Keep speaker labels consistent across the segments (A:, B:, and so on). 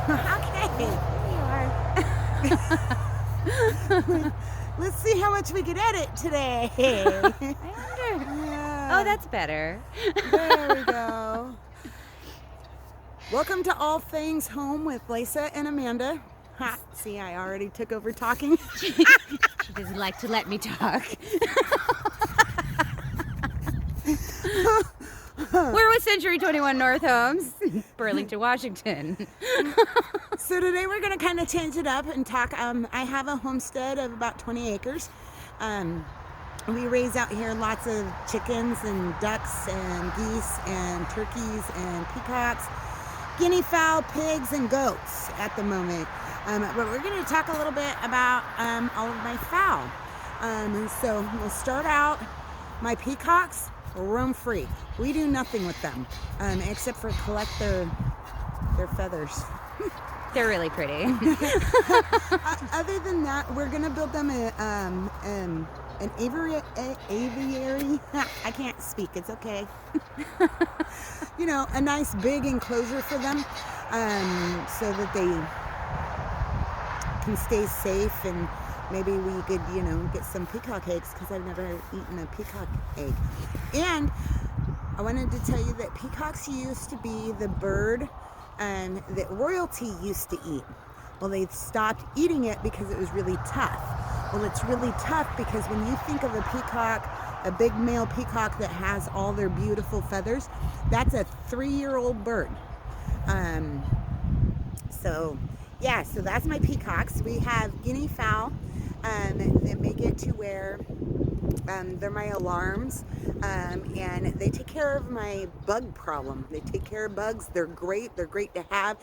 A: Okay.
B: There you are.
A: Let's see how much we can edit today.
B: I wonder.
A: Yeah,
B: Oh, that's better.
A: there we go. Welcome to All Things Home with Lisa and Amanda. Ha, see, I already took over talking.
B: She doesn't like to let me talk. We're with Century 21 North Homes, Burlington, Washington.
A: So today we're going to kind of change it up and talk. I have a homestead of about 20 acres. We raise out here lots of chickens and ducks and geese and turkeys and peacocks, guinea fowl, pigs, and goats at the moment. But we're going to talk a little bit about all of my fowl. So we'll start out. My peacocks roam free. We do nothing with them except for collect their feathers.
B: They're really pretty.
A: Other than that, we're gonna build them an aviary. I can't speak. It's okay. You know, a nice big enclosure for them, so that they can stay safe, and maybe we could, get some peacock eggs, because I've never eaten a peacock egg. And I wanted to tell you that peacocks used to be the bird that royalty used to eat. Well, they stopped eating it because it was really tough. Well, it's really tough because when you think of a peacock, a big male peacock that has all their beautiful feathers, that's a 3-year-old bird. So that's my peacocks. We have guinea fowl that make it to where they're my alarms, and they take care of my bug problem. They take care of bugs. They're great. They're great to have.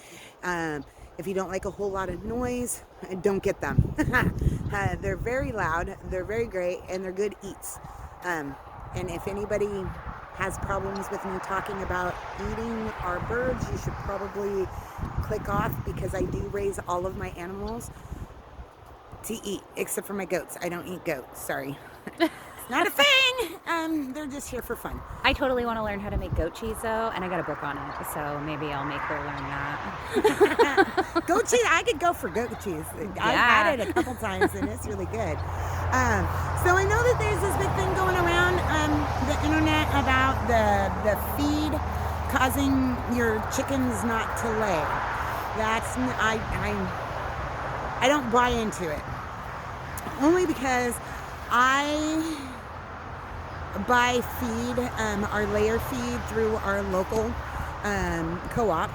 A: If you don't like a whole lot of noise, don't get them. They're very loud. They're very great, and they're good eats. And if anybody has problems with me talking about eating our birds, you should probably click off, because I do raise all of my animals to eat, except for my goats. I don't eat goats. Sorry. It's not a thing. They're just here for fun.
B: I totally want to learn how to make goat cheese, though, and I got a book on it, so maybe I'll make her learn that.
A: Goat cheese, I could go for goat cheese. I've had it a couple times, and it's really good. So I know that there's this big thing going around the internet about the feed causing your chickens not to lay. I don't buy into it. Only because I buy feed, our layer feed, through our local co-op,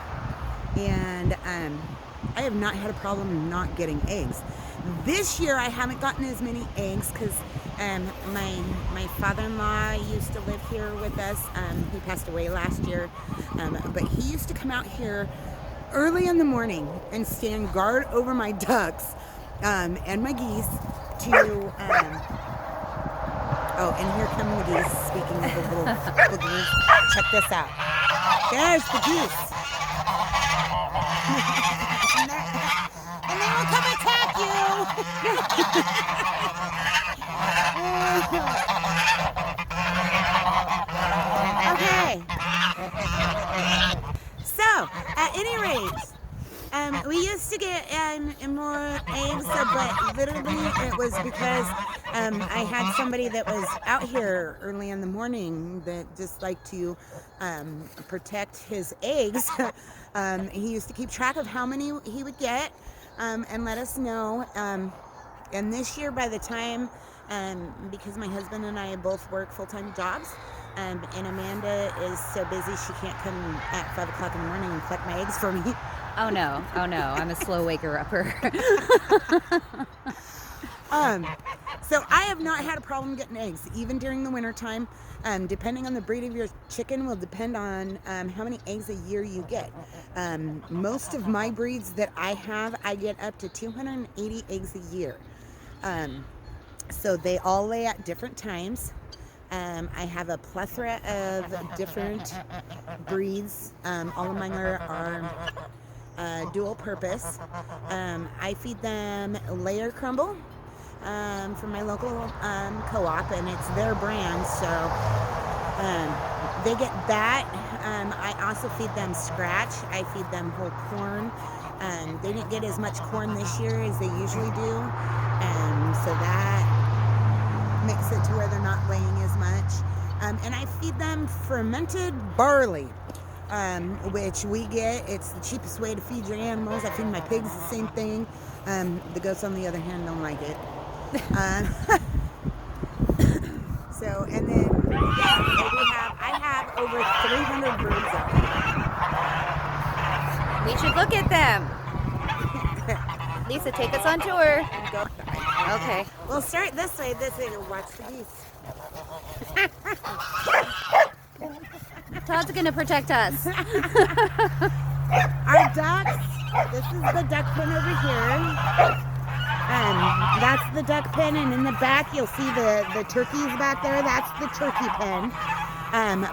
A: and I have not had a problem not getting eggs. This year I haven't gotten as many eggs because my father-in-law used to live here with us. He passed away last year, but he used to come out here early in the morning and stand guard over my ducks and my geese to and here come the geese. Speaking of the little boogers, check this out. There's the geese. And they will come attack you. Okay. So, at any rate, we used to get more eggs, but literally it was because I had somebody that was out here early in the morning that just liked to protect his eggs. He used to keep track of how many he would get and let us know. And this year, by the time, because my husband and I both work full-time jobs, and Amanda is so busy she can't come at 5 o'clock in the morning and collect my eggs for me.
B: Oh no, I'm a slow waker-upper.
A: So I have not had a problem getting eggs, even during the winter time. Depending on the breed of your chicken will depend on how many eggs a year you get. Most of my breeds that I have, I get up to 280 eggs a year. So they all lay at different times. I have a plethora of different breeds. All of mine are dual purpose. I feed them layer crumble from my local co-op, and it's their brand, so they get that. I also feed them scratch. I feed them whole corn. They didn't get as much corn this year as they usually do, so that makes it to where they're not laying as much. And I feed them fermented barley, which we get. It's the cheapest way to feed your animals. I feed my pigs the same thing. The goats, on the other hand, don't like it. So, and then, yeah, so I have over 300 birds out there.
B: We should look at them. Lisa, take us on tour.
A: Go.
B: Okay.
A: We'll start this way. Watch the geese.
B: Todd's gonna protect us.
A: Our ducks, this is the duck pen over here. That's the duck pen, and in the back you'll see the turkeys back there. That's the turkey pen.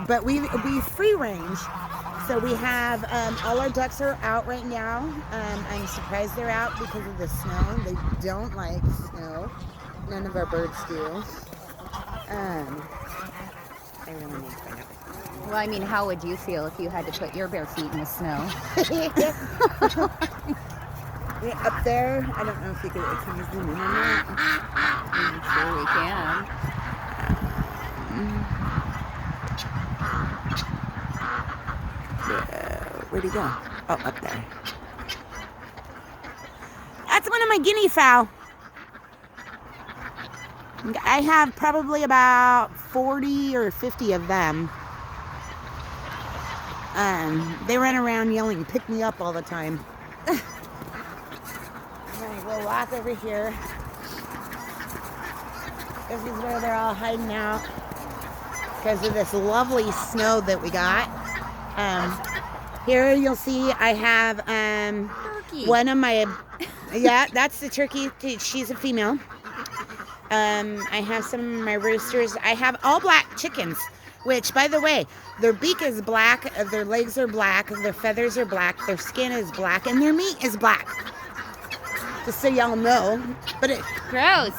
A: But we free range. So we have, all our ducks are out right now. I'm surprised they're out because of the snow. They don't like snow. None of our birds do. I really need to find out.
B: Well, I mean, how would you feel if you had to put your bare feet in the snow?
A: Yeah, up there, I don't know if you can you zoom in on that.
B: I'm sure we can.
A: Where'd he go? Oh, up there. That's one of my guinea fowl. I have probably about 40 or 50 of them. They run around yelling, "Pick me up" all the time. We'll walk over here. This is where they're all hiding out because of this lovely snow that we got. Here you'll see I have
B: Turkey.
A: one of my, yeah, that's the turkey. She's a female. I have some of my roosters. I have all black chickens, which, by the way, their beak is black, their legs are black, their feathers are black, their skin is black, and their meat is black. Just so y'all know. But it
B: Gross.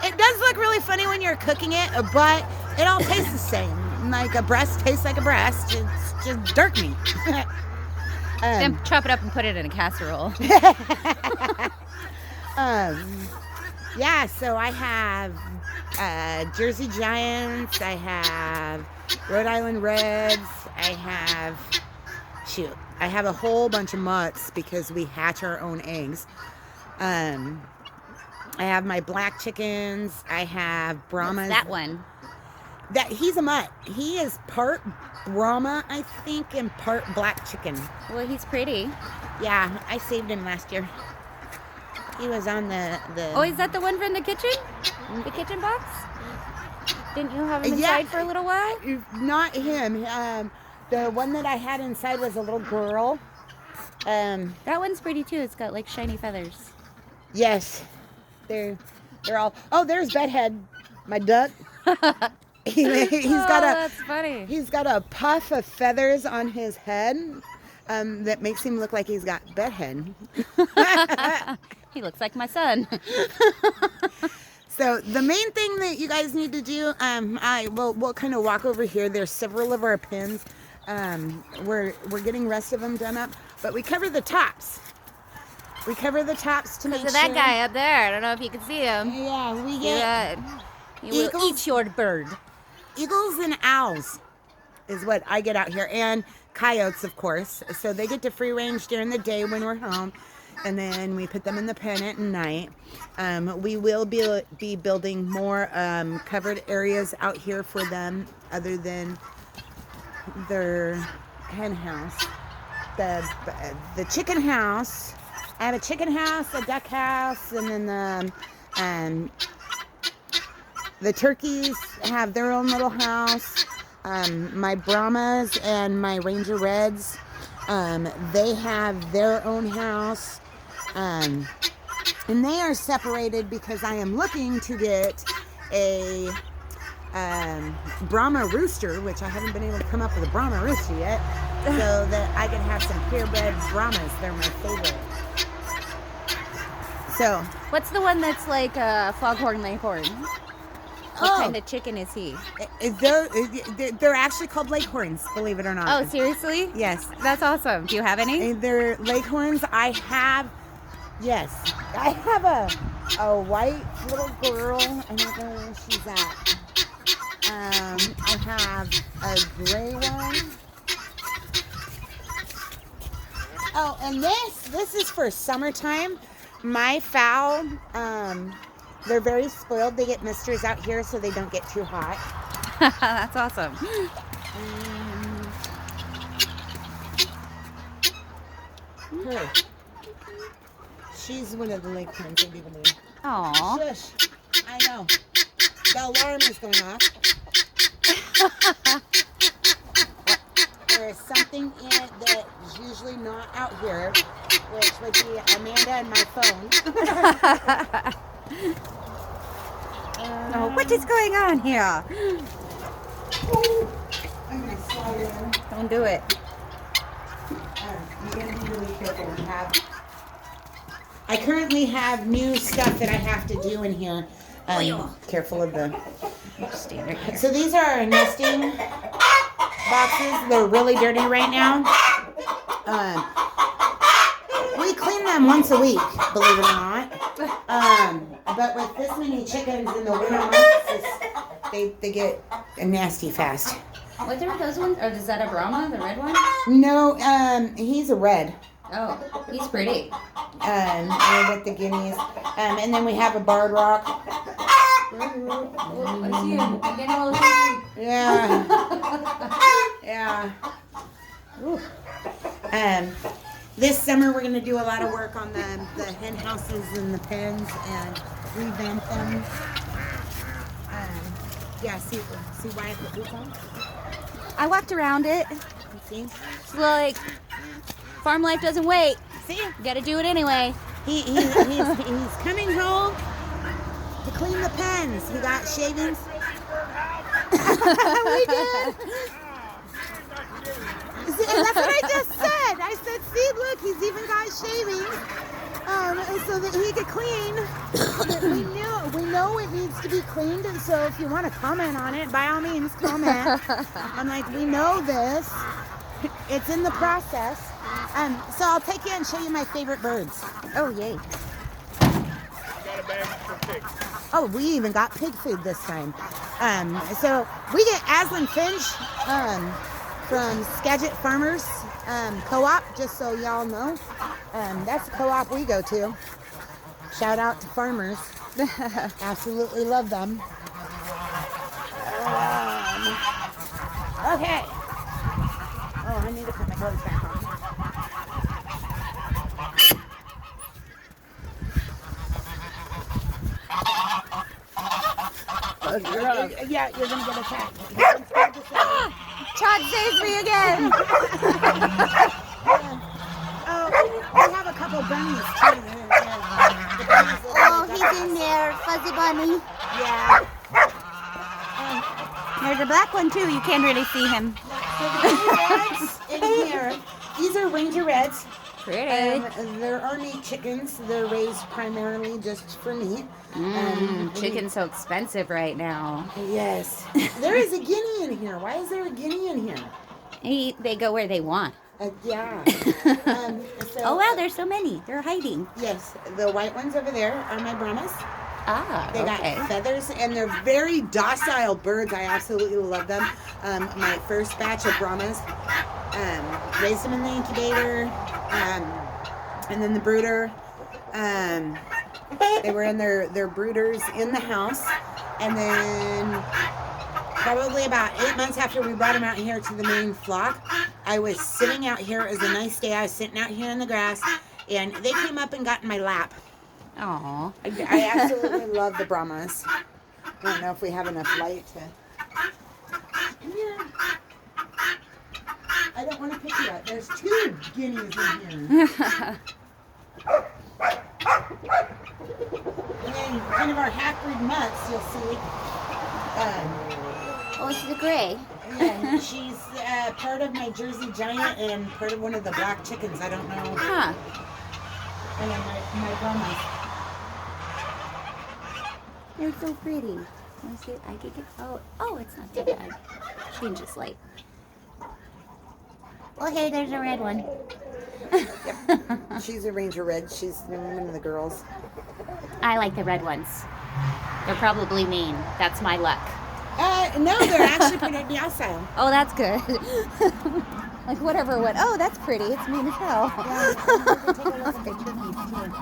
A: it does look really funny when you're cooking it, but it all tastes the same. Like a breast tastes like a breast. It's just dirt meat.
B: Then chop it up and put it in a casserole.
A: Yeah, so I have Jersey Giants, I have Rhode Island Reds, I have a whole bunch of mutts because we hatch our own eggs. I have my black chickens, I have Brahmas.
B: What's that one?
A: He's a mutt. He is part Brahma, I think, and part black chicken.
B: Well, he's pretty.
A: Yeah, I saved him last year. He was on the
B: Oh, is that the one from the kitchen? The kitchen box? Didn't you have him inside for a little while?
A: Not him. The one that I had inside was a little girl.
B: That one's pretty too. It's got like shiny feathers.
A: Yes, they're all. Oh, there's Bedhead, my duck.
B: That's funny.
A: He's got a puff of feathers on his head that makes him look like he's got bedhead.
B: He looks like my son.
A: So the main thing that you guys need to do, we'll kind of walk over here. There's several of our pins. We're getting rest of them done up, but we cover the tops. We cover the tops to make sure.
B: That guy up there. I don't know if you can see him.
A: Yeah, we get
B: He will eat your bird.
A: eagles and owls is what I get out here, and coyotes, of course. So they get to free range during the day when we're home, and then we put them in the pen at night. We will be building more covered areas out here for them other than their hen house. The chicken house. I have a chicken house, a duck house, and then the turkeys have their own little house. My Brahmas and my Ranger Reds, they have their own house. And they are separated because I am looking to get a Brahma rooster, which I haven't been able to come up with a Brahma rooster yet, so that I can have some purebred Brahmas. They're my favorite. So,
B: What's the one that's like a foghorn leghorn? What kind of chicken is he?
A: They're actually called Leghorns, believe it or not.
B: Oh, seriously?
A: Yes.
B: That's awesome. Do you have any?
A: They're Leghorns. I have a white little girl. I don't know where she's at. I have a gray one. Oh, and this is for summertime. My fowl, they're very spoiled. They get misters out here so they don't get too hot.
B: That's awesome.
A: Her. She's one of the Leghorns, I do believe.
B: Aw.
A: Shush. I know. The alarm is going off. There is something in it that is usually not out here, which would be Amanda and my phone.
B: Oh, what is going on here?
A: I'm going to slide it in.
B: Don't do it.
A: I'm going to be really careful. I currently have new stuff that I have to do in here. Careful of the...
B: Stand right here.
A: So these are our nesting boxes. They're really dirty right now. We clean them once a week, believe it or not. But with this many chickens in the winter months, they get nasty fast.
B: What are those ones? Or is that a Brahma, the red one?
A: No, he's a red.
B: Oh, he's pretty.
A: With the guineas. And then we have a barred rock.
B: Oh, I see him. I'm getting a little shaky.
A: Yeah. Yeah. Ooh. This summer we're going to do a lot of work on the hen houses and the pens and revamp them. Yeah, see why I put boots on?
B: I walked around it.
A: See?
B: It's like farm life doesn't wait.
A: See?
B: You gotta do it anyway.
A: He's coming home to clean the pens. He got shavings. We did. See, and that's what I just said. I said, see, look, he's even got shavings, so that he could clean. We know it needs to be cleaned, and so if you want to comment on it, by all means, comment. I'm like, we know this. It's in the process. So I'll take you and show you my favorite birds.
B: Oh, yay.
C: Got a bag for pigs.
A: Oh, we even got pig food this time. So we get Aslan Finch from Skagit Farmers Co-op, just so y'all know. That's the co-op we go to. Shout out to farmers. Absolutely love them. Okay. Oh, I need to put my gloves back on. Yeah, you're gonna get attacked.
B: Chad saves me again.
A: We have a couple bunnies too.
D: Oh, he's in there, Fuzzy Bunny.
A: Yeah.
B: There's a black one too. You can't really see him.
A: So the reds in here, these are Ranger Reds.
B: Pretty.
A: They're our meat chickens. They're raised primarily just for meat.
B: Chicken's so expensive right now.
A: Yes. There is a guinea in here. Why is there a guinea in here?
B: They go where they want.
A: Yeah.
B: Oh wow, there's so many. They're hiding.
A: Yes, the white ones over there are my Brahmas.
B: Ah,
A: They
B: okay.
A: got feathers, and they're very docile birds. I absolutely love them. My first batch of Brahmas, raised them in the incubator, and then the brooder. They were in their brooders in the house, and then probably about 8 months after we brought them out here to the main flock, I was sitting out here. It was a nice day. I was sitting out here in the grass, and they came up and got in my lap.
B: Aw.
A: I absolutely love the Brahmas. I don't know if we have enough light to... Yeah. I don't want to pick you up. There's 2 guineas in here. And then one of our half-breed mutts, you'll see.
D: Oh, it's the gray.
A: Yeah, she's part of my Jersey Giant and part of one of the black chickens. I don't know.
B: Huh.
A: And then my Brahmas.
B: They're so pretty. Wanna see it? I could get. Oh, it's not too bad. Changes light. Oh, hey, there's a red one.
A: She's a Ranger Red. She's one of the girls.
B: I like the red ones. They're probably mean. That's my luck.
A: No, they're actually pretty docile.
B: Oh, that's good. Like whatever. What? Oh, that's pretty. It's mean as hell.
A: Yeah, I'm gonna take a look at the turkeys too.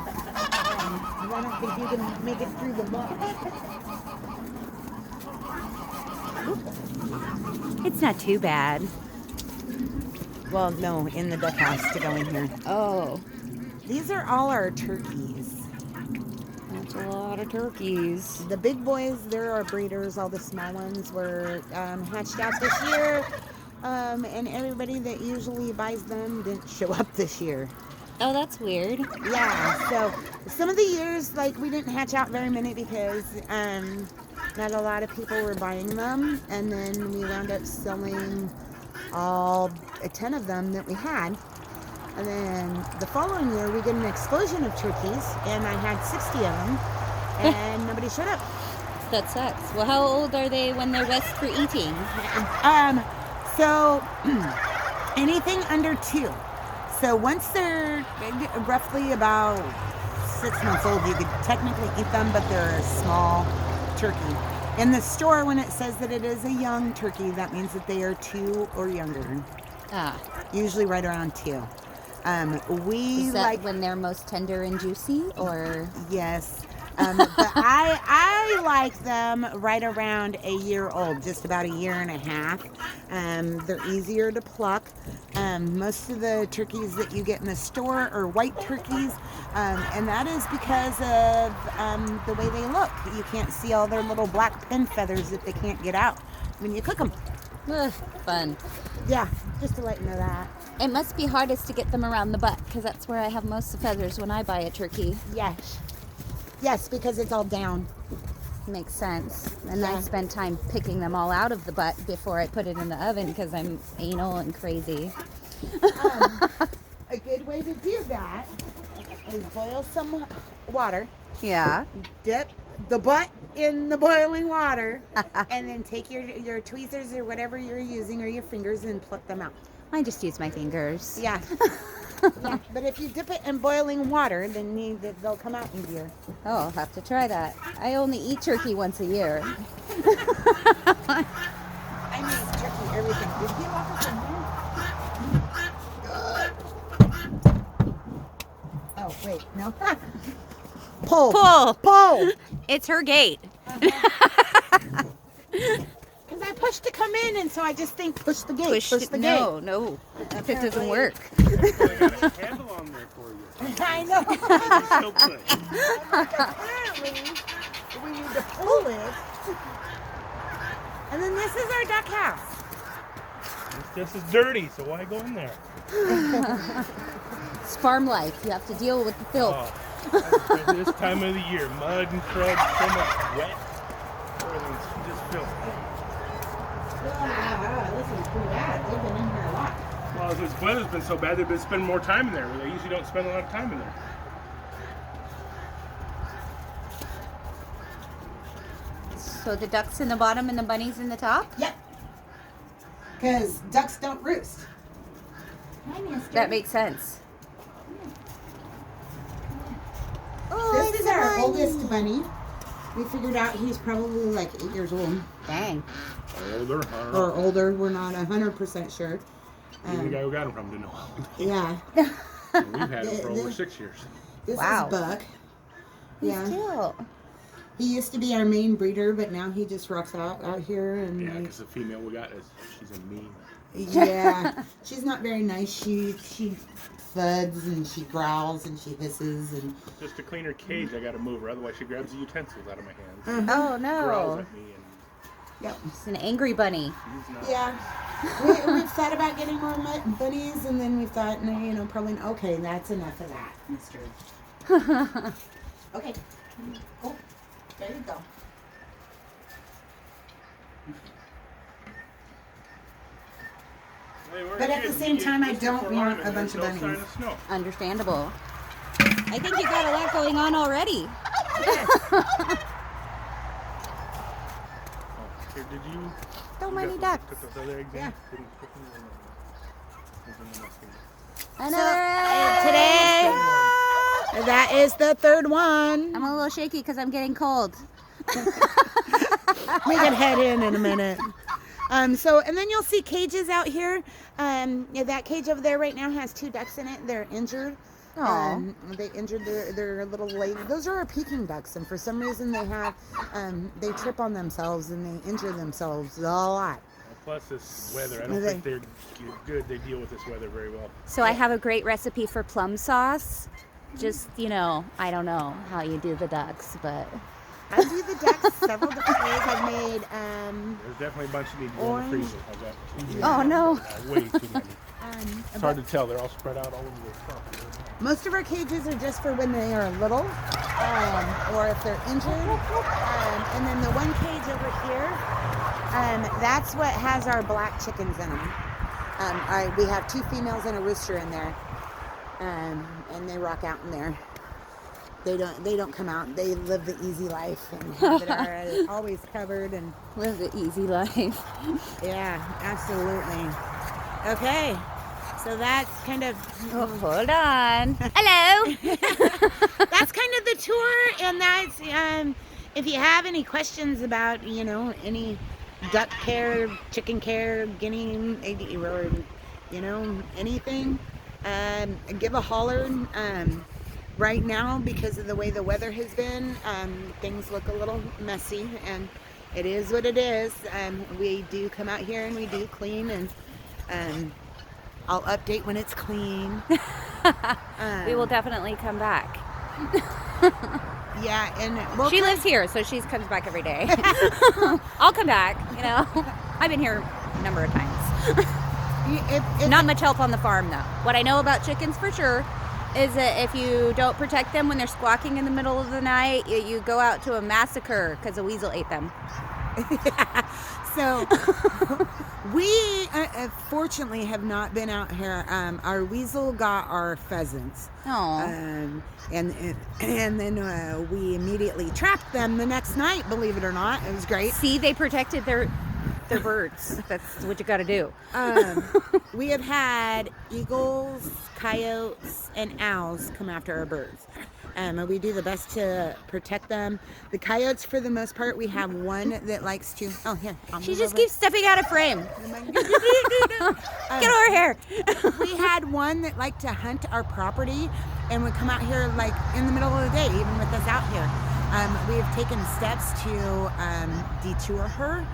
A: I don't think you can make it through the mud.
B: It's not too bad.
A: Well, no, in the duck house to go in here.
B: Oh,
A: These are all our turkeys.
B: that's a lot of turkeys.
A: The big boys, they're our breeders. All the small ones were hatched out this year. And everybody that usually buys them didn't show up this year.
B: Oh, that's weird.
A: Yeah, so some of the years, like, we didn't hatch out very many because not a lot of people were buying them. And then we wound up selling all 10 of them that we had. And then the following year, we get an explosion of turkeys, and I had 60 of them, and nobody showed up.
B: That sucks. Well, how old are they when they're best for eating?
A: So anything under 2. So once they're roughly about 6 months old, you could technically eat them, but they're a small turkey. In the store, when it says that it is a young turkey, that means that they are 2 or younger.
B: Ah,
A: Usually right around 2. We
B: is that
A: like,
B: when they're most tender and juicy, or?
A: yes. But I like them right around a year old, just about a year and a half. They're easier to pluck. Most of the turkeys that you get in the store are white turkeys, and that is because of the way they look. You can't see all their little black pin feathers that they can't get out when you cook them.
B: Ugh, fun.
A: Yeah, just to let you know that.
B: It must be hardest to get them around the butt, because that's where I have most of the feathers when I buy a turkey.
A: Yes. Yes, because it's all down.
B: Makes sense. And I
A: Yeah.
B: spend time picking them all out of the butt before I put it in the oven because I'm anal and crazy.
A: A good way to do that is boil some water,
B: Yeah.
A: dip the butt in the boiling water, and then take your tweezers or whatever you're using or your fingers and pluck them out.
B: I just use my fingers.
A: Yeah. Yeah. But if you dip it in boiling water, then they'll come out easier.
B: Oh, I'll have to try that. I only eat turkey once a year.
A: I mean, turkey, everything. Did you offer some? Oh, wait, no. Pull.
B: Pull!
A: Pull.
B: It's her gate.
A: Because I pushed to come in, and so I just think push the gate. Push the gate.
B: No. That doesn't work.
C: I got a handle on there for you.
A: I know.
C: It's so good.
A: Apparently, we need to pull it. And then this is our duck house.
C: This is dirty, so why go in there?
B: It's farm life. You have to deal with the filth.
C: Oh, this time of the year, mud and crud, so much wet. Everything's just filthy.
A: This is pretty bad. They've been in here a lot.
C: Well, this weather's been so bad, they've been spending more time in there, where they usually don't spend a lot of time in there.
B: So the ducks in the bottom and the bunnies in the top?
A: Yep. Because ducks don't roost. Hi, mister.
B: That makes sense.
D: Oh,
A: This
D: it's
A: is our
D: bunny.
A: oldest bunny. We figured out he's probably like 8 years old
B: Dang.
C: Older,
A: or older. We're not 100% sure.
C: the guy who got him from didn't know.
A: Yeah.
C: We've had him for over 6 years.
A: This
B: Wow.
A: is Buck. Yeah.
B: Cute.
A: He used to be our main breeder, but now he just rocks out here and
C: Yeah,
A: like,
C: because the female we got she's a mean.
A: yeah, she's not very nice. She thuds and she growls and she hisses and
C: Just to clean her cage, I got to move her. Otherwise, she grabs the utensils out of my hands,
B: Oh
C: growls
B: no.
C: at me, and
A: yep.
B: It's an angry bunny.
C: she's not.
A: Yeah. We've thought about getting more bunnies, and then we thought, no, probably okay. That's enough of that, Mister. Okay. Oh, there you go.
C: Hey, we're
A: But at the
C: kids.
A: same time, I
C: Just
A: don't
C: before
A: want
C: Harvard,
A: a bunch
C: there's
A: of
C: no
A: bunnies.
C: sign of snow.
B: Understandable. I think you got a lot going on already.
C: Here, did you?
A: So
C: you
A: many
C: got-
A: ducks.
C: Took those other eggs in?
A: Yeah.
C: Didn't cook them or no? Those are the next ones.
A: Today, that is the third one.
B: I'm a little shaky because I'm getting cold.
A: We can head in a minute. So, and then you'll see cages out here. Yeah, that cage over there right now has 2 ducks in it. They're injured.
B: Aw.
A: They injured their little legs. Those are our Peking ducks, and for some reason they trip on themselves and they injure themselves a lot.
C: Plus this weather. I don't think they're good. They deal with this weather very well.
B: So I have a great recipe for plum sauce. Just, I don't know how you do the ducks, but
A: I do the ducks several different ways. I've made
C: There's definitely a bunch you need to go in the
A: Orange.
C: freezer. How's that?
B: oh no.
C: Way too many. It's hard to tell. They're all spread out all over the property.
A: most of our cages are just for when they are little, or if they're injured. And then the one cage over here, that's what has our black chickens in them. We have 2 females and a rooster in there, and they rock out in there. They don't come out. They live the easy life and have it always covered and
B: Live the easy life.
A: yeah, absolutely. Okay, so that's kind of
B: Oh, hold on. Hello.
A: that's kind of the tour, and that's if you have any questions about any duck care, chicken care, guinea, or anything, give a holler. Right now, because of the way the weather has been, things look a little messy, and it is what it is. We do come out here and we do clean, and I'll update when it's clean.
B: We will definitely come back.
A: Yeah, and we'll
B: She lives here, so she comes back every day. I'll come back, I've been here a number of times.
A: if
B: Not much help on the farm, though. What I know about chickens for sure is that if you don't protect them when they're squawking in the middle of the night, you go out to a massacre because a weasel ate them.
A: So we fortunately have not been out here. Our weasel got our pheasants.
B: Oh.
A: And then we immediately trapped them the next night, believe it or not. It was great.
B: See, they protected their birds. That's what you got to do.
A: We have had eagles, coyotes, and owls come after our birds. We do the best to protect them. The coyotes, for the most part, we have one that likes to. Oh, here. I'll
B: She
A: move
B: just
A: over.
B: keeps stepping out of frame. Get over here.
A: We had one that liked to hunt our property and would come out here like in the middle of the day, even with us out here. We have taken steps to detour her,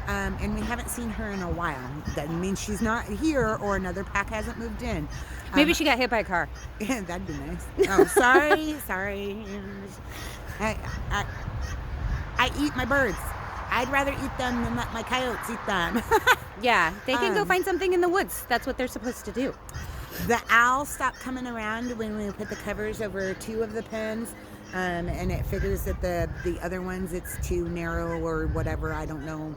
A: and we haven't seen her in a while. Doesn't mean she's not here or another pack hasn't moved in.
B: Maybe she got hit by a car.
A: Yeah, that'd be nice. Oh, sorry. I eat my birds. I'd rather eat them than let my coyotes eat them.
B: Yeah, they can go find something in the woods. That's what they're supposed to do.
A: The owl stopped coming around when we put the covers over 2 of the pens, and it figures that the other ones, it's too narrow or whatever, I don't know,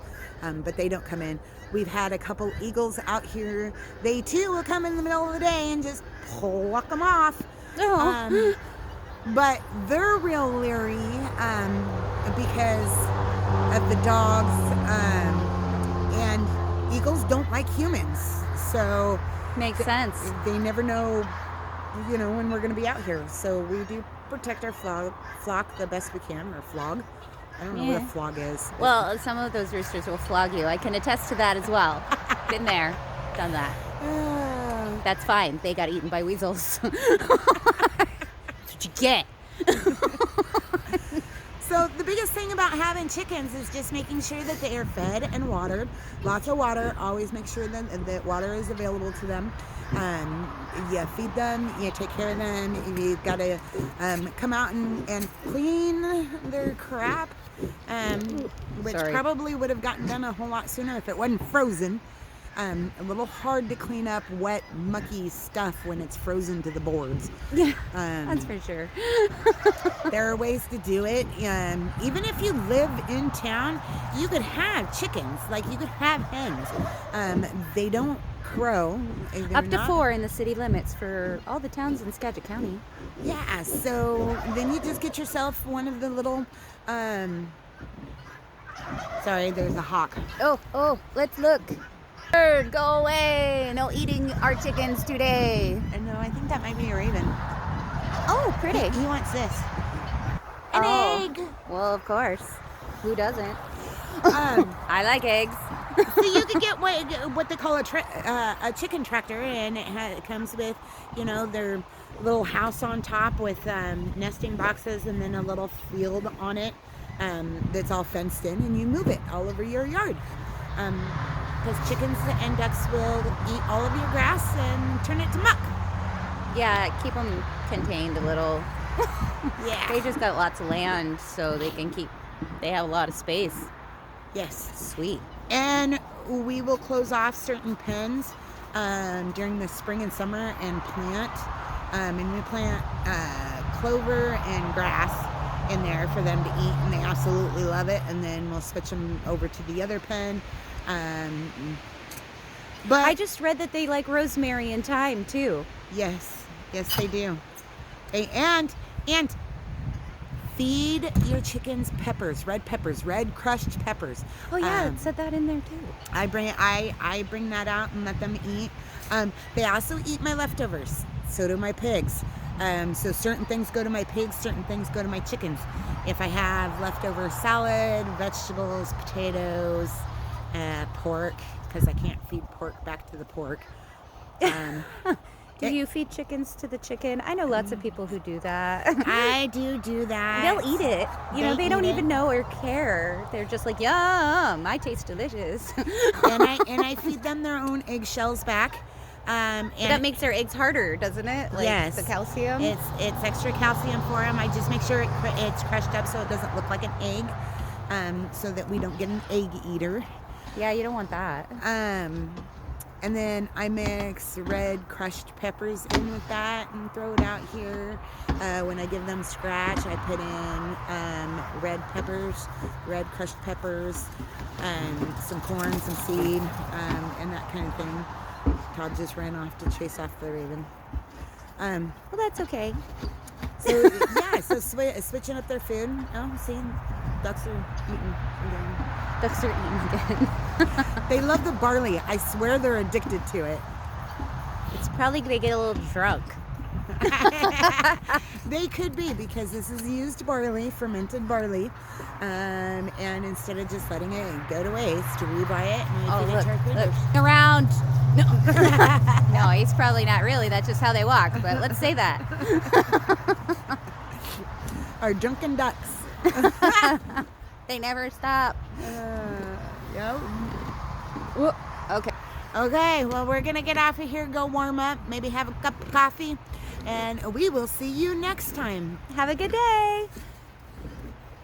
A: but they don't come in. We've had a couple eagles out here. They too will come in the middle of the day and just pluck them off.
B: Oh.
A: But they're real leery because of the dogs, and eagles don't like humans, so
B: Makes sense.
A: they never know, when we're going to be out here. So we do protect our flock the best we can, or flog. I don't know what a
B: Yeah.
A: flog is.
B: Well, some of those roosters will flog you. I can attest to that as well. Been there, done that. That's fine. They got eaten by weasels. That's what you get.
A: So the biggest thing about having chickens is just making sure that they are fed and watered. Lots of water. Always make sure that water is available to them. You feed them, you take care of them. You got to come out and clean their crap, which
B: Sorry.
A: probably would have gotten done a whole lot sooner if it wasn't frozen. A little hard to clean up wet, mucky stuff when it's frozen to the boards.
B: Yeah, that's for sure.
A: There are ways to do it. Even if you live in town, you could have chickens. Like, you could have hens. They don't crow. They're
B: Up to
A: not-
B: 4 in the city limits for all the towns in Skagit County.
A: Yeah, so then you just get yourself one of the little Sorry, there's a hawk.
B: Oh, let's look. Bird, go away. No eating our chickens today.
A: And no, I think that might be a raven.
B: Oh, pretty.
A: He wants this. An
B: Oh.
A: egg.
B: Well, of course. Who doesn't?
A: Um,
B: I like eggs.
A: so you could get what they call a chicken tractor, and it comes with, their little house on top with nesting boxes, and then a little field on it that's all fenced in, and you move it all over your yard. Because chickens and ducks will eat all of your grass and turn it to muck.
B: Yeah, keep them contained a little.
A: Yeah.
B: They just got lots of land, so they have a lot of space.
A: Yes.
B: Sweet.
A: And we will close off certain pens during the spring and summer and plant. And we plant clover and grass in there for them to eat, and they absolutely love it. And then we'll switch them over to the other pen. But
B: I just read that they like rosemary and thyme too.
A: yes, they do. And feed your chickens red crushed peppers.
B: Oh yeah, it said that in there too.
A: I bring that out and let them eat. They also eat my leftovers. So do my pigs. So certain things go to my pigs, certain things go to my chickens. If I have leftover salad, vegetables, potatoes, pork, because I can't feed pork back to the pork.
B: Do you feed chickens to the chicken? I know lots of people who do that.
A: I do that.
B: They'll eat it. They
A: They
B: don't
A: eat
B: even
A: it.
B: know or care. They're just like, yum, I taste delicious.
A: and I feed them their own eggshells back. And
B: That makes their eggs harder, doesn't it? Like
A: Yes.
B: the calcium.
A: It's extra calcium for them. I just make sure it's crushed up so it doesn't look like an egg, so that we don't get an egg eater.
B: Yeah, you don't want that.
A: And then I mix red crushed peppers in with that and throw it out here. When I give them scratch, I put in red crushed peppers, some corn, some seed, and that kind of thing. Todd just ran off to chase off the raven.
B: Well, that's okay.
A: So yeah, switching up their food. Oh, see, ducks are eating again.
B: Ducks are eating again.
A: They love the barley. I swear they're addicted to it.
B: It's probably they get a little drunk.
A: They could be, because this is used barley, fermented barley, and instead of just letting it go to waste, we buy it and we feed it to our critters.
B: Around. No. No, he's probably not really. That's just how they walk. But let's say that.
A: Our drunken ducks.
B: They never stop.
A: Yep.
B: Okay.
A: Okay, well, we're gonna get off of here, go warm up, maybe have a cup of coffee, and we will see you next time.
B: Have a good day.